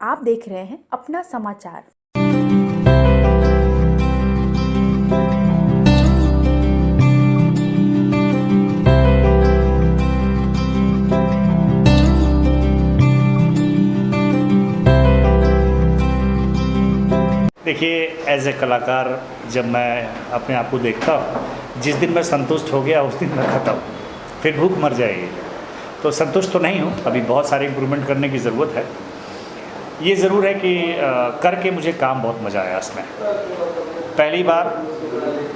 आप देख रहे हैं अपना समाचार। देखिए, एज ए कलाकार जब मैं अपने आप को देखता हूँ, जिस दिन मैं संतुष्ट हो गया उस दिन मैं ख़त्म, फिर भूख मर जाएगी। तो संतुष्ट तो नहीं हूँ, अभी बहुत सारे इम्प्रूवमेंट करने की ज़रूरत है। ये ज़रूर है कि करके मुझे काम बहुत मज़ा आया इसमें। पहली बार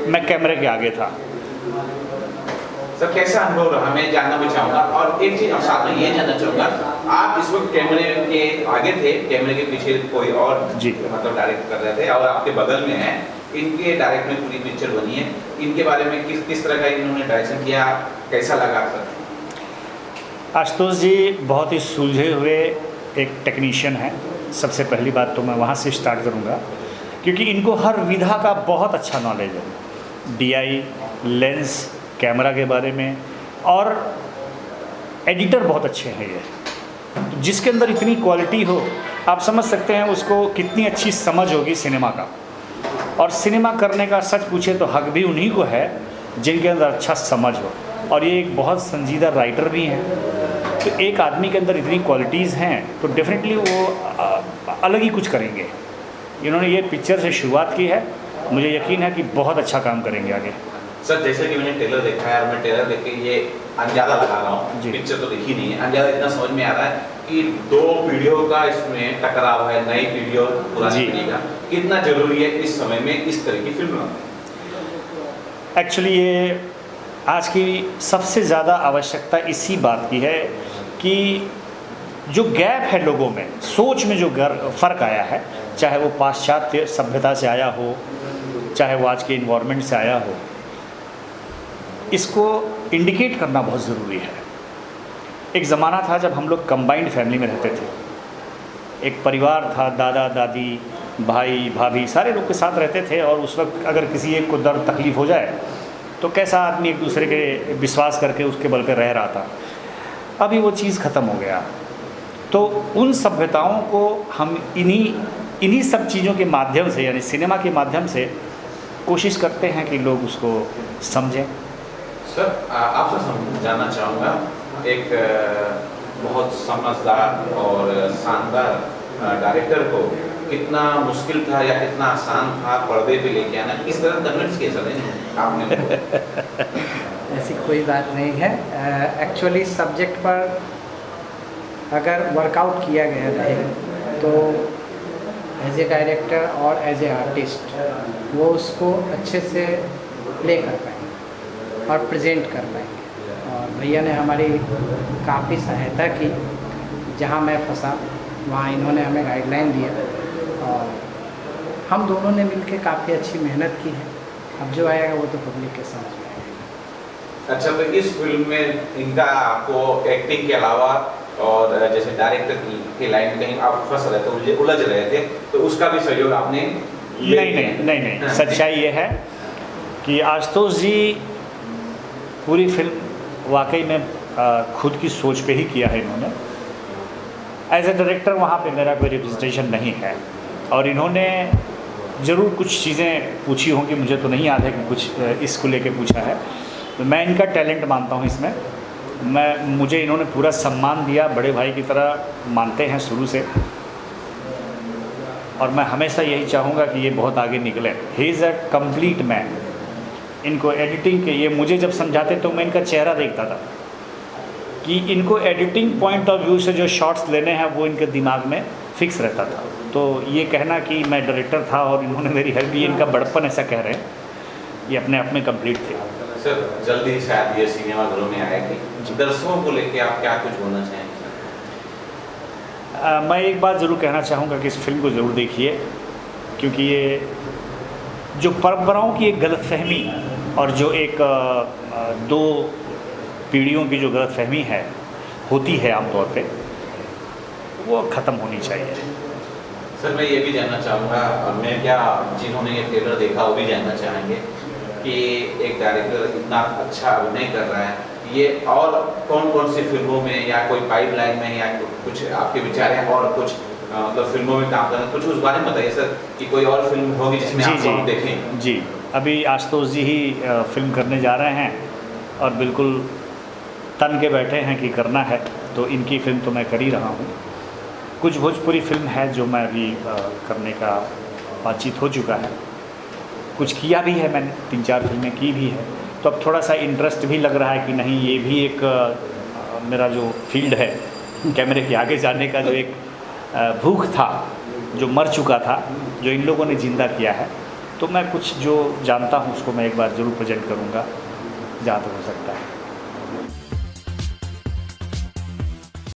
मैं कैमरे के आगे था। सर कैसा अनुभव रहा, मैं जानना भी चाहूँगा। और एक चीज़ साथ में ये जानना चाहूँगा, आप इस वक्त कैमरे के आगे थे, कैमरे के पीछे कोई और जी मतलब डायरेक्ट कर रहे थे और आपके बगल में है, इनके डायरेक्ट में पूरी पिक्चर बनी है। इनके बारे में किस तरह का इन्होंने डायरेक्शन किया, कैसा लगा आपको? आशुतोष जी बहुत ही सुलझे हुए एक टेक्नीशियन हैं। सबसे पहली बात तो मैं वहाँ से स्टार्ट करूँगा, क्योंकि इनको हर विधा का बहुत अच्छा नॉलेज है। DI, लेंस, कैमरा के बारे में, और एडिटर बहुत अच्छे हैं ये। तो जिसके अंदर इतनी क्वालिटी हो, आप समझ सकते हैं उसको कितनी अच्छी समझ होगी सिनेमा का। और सिनेमा करने का सच पूछे तो हक भी उन्हीं को है जिनके अंदर अच्छा समझ हो। और ये एक बहुत संजीदा राइटर भी हैं। तो एक आदमी के अंदर इतनी क्वालिटीज़ हैं तो डेफिनेटली वो अलग ही कुछ करेंगे। इन्होंने ये पिक्चर से शुरुआत की है, मुझे यकीन है कि बहुत अच्छा काम करेंगे आगे। सर जैसे कि मैंने ट्रेलर देखा है और मैं ट्रेलर देख के ये अंदाजा लगा रहा हूँ, पिक्चर तो देखी नहीं है, अंदाजा इतना समझ में आ रहा है कि दो पीढ़ियों का इसमें टकराव है, नई पीढ़ी और पुरानी पीढ़ी का। कितना जरूरी है इस समय में इस तरह की फिल्म? एक्चुअली ये आज की सबसे ज़्यादा आवश्यकता इसी बात की है कि जो गैप है लोगों में, सोच में जो फ़र्क आया है, चाहे वो पाश्चात्य सभ्यता से आया हो, चाहे वो आज के इन्वायरमेंट से आया हो, इसको इंडिकेट करना बहुत ज़रूरी है। एक ज़माना था जब हम लोग कंबाइंड फैमिली में रहते थे। एक परिवार था, दादा दादी, भाई भाभी, सारे लोग के साथ रहते थे। और उस वक्त अगर किसी एक को दर्द तकलीफ़ हो जाए तो कैसा आदमी एक दूसरे के विश्वास करके उसके बल पे रह रहा था। अभी वो चीज़ ख़त्म हो गया। तो उन सभ्यताओं को हम इन्हीं सब चीज़ों के माध्यम से, यानी सिनेमा के माध्यम से कोशिश करते हैं कि लोग उसको समझें। सर आपसे जानना चाहूँगा, एक बहुत समझदार और शानदार डायरेक्टर को कितना मुश्किल था या कितना आसान था पर्दे पे लेके आना? किस तरह कन्विंस किया सर आपने? ऐसी कोई बात नहीं है। एक्चुअली सब्जेक्ट पर अगर वर्कआउट किया गया रहे तो एज ए डायरेक्टर और एज ए आर्टिस्ट वो उसको अच्छे से प्ले कर पाएंगे और प्रेजेंट कर पाएंगे। और भैया ने हमारी काफ़ी सहायता की। जहाँ मैं फंसा वहाँ इन्होंने हमें गाइडलाइन दिया और हम दोनों ने मिलकर काफ़ी अच्छी मेहनत की है। अब जो आएगा वो तो पब्लिक के समझ में आएगा। अच्छा, तो इस फिल्म में इनका आपको एक्टिंग के अलावा और जैसे डायरेक्टर की लाइन कहीं आप फंस रहे थे, उलझ रहे थे, तो उसका भी सहयोग आपने? नहीं। सच्चाई ये है कि आशुतोष जी पूरी फिल्म वाकई में खुद की सोच पे ही किया है इन्होंने। एज ए डायरेक्टर वहाँ पे मेरा कोई रिप्रेजेंटेशन नहीं है। और इन्होंने ज़रूर कुछ चीज़ें पूछी होंगी, मुझे तो नहीं याद है कि कुछ इसको लेके पूछा है। तो मैं इनका टैलेंट मानता हूँ इसमें। मुझे इन्होंने पूरा सम्मान दिया, बड़े भाई की तरह मानते हैं शुरू से। और मैं हमेशा यही चाहूँगा कि ये बहुत आगे निकले। He is a complete man. इनको एडिटिंग के ये मुझे जब समझाते तो मैं इनका चेहरा देखता था कि इनको एडिटिंग पॉइंट ऑफ व्यू से जो शॉट्स लेने हैं वो इनके दिमाग में फिक्स रहता था। तो ये कहना कि मैं डायरेक्टर था और इन्होंने मेरी हेल्प की, इनका बड़प्पन ऐसा कह रहे हैं, ये अपने आप में कंप्लीट थे। सर जल्दी शायद ये सिनेमाघरों में आएगी, दर्शकों को लेके आप क्या कुछ बोलना चाहेंगे? मैं एक बात ज़रूर कहना चाहूँगा कि इस फिल्म को ज़रूर देखिए, क्योंकि ये जो परंपराओं की एक गलतफहमी और जो एक दो पीढ़ियों की जो गलतफहमी है होती है आमतौर पे, वो ख़त्म होनी चाहिए। सर मैं ये भी जानना चाहूँगा, और मैं क्या जिन्होंने ये ट्रेलर देखा वो भी जानना चाहेंगे कि एक डायरेक्टर इतना अच्छा अभिनय कर रहा है, ये और कौन कौन सी फिल्मों में या कोई पाइपलाइन में या कुछ आपके विचार हैं और कुछ मतलब फिल्मों में काम करना, कुछ उस बारे में बताइए सर कि कोई और फिल्म होगी जिसमें जी आप देखें। जी, अभी आशुतोष जी ही फिल्म करने जा रहे हैं और बिल्कुल तन के बैठे हैं कि करना है, तो इनकी फ़िल्म तो मैं कर ही रहा हूँ। कुछ भोजपुरी फिल्म है जो मैं अभी करने का बातचीत हो चुका है, कुछ किया भी है मैंने, 3-4 फिल्में की भी है, तो अब थोड़ा सा इंटरेस्ट भी लग रहा है कि नहीं ये भी एक मेरा जो फील्ड है कैमरे के आगे जाने का, जो एक भूख था जो मर चुका था, जो इन लोगों ने ज़िंदा किया है, तो मैं कुछ जो जानता हूँ उसको मैं एक बार ज़रूर प्रेजेंट करूँगा जहाँ तक हो सकता है।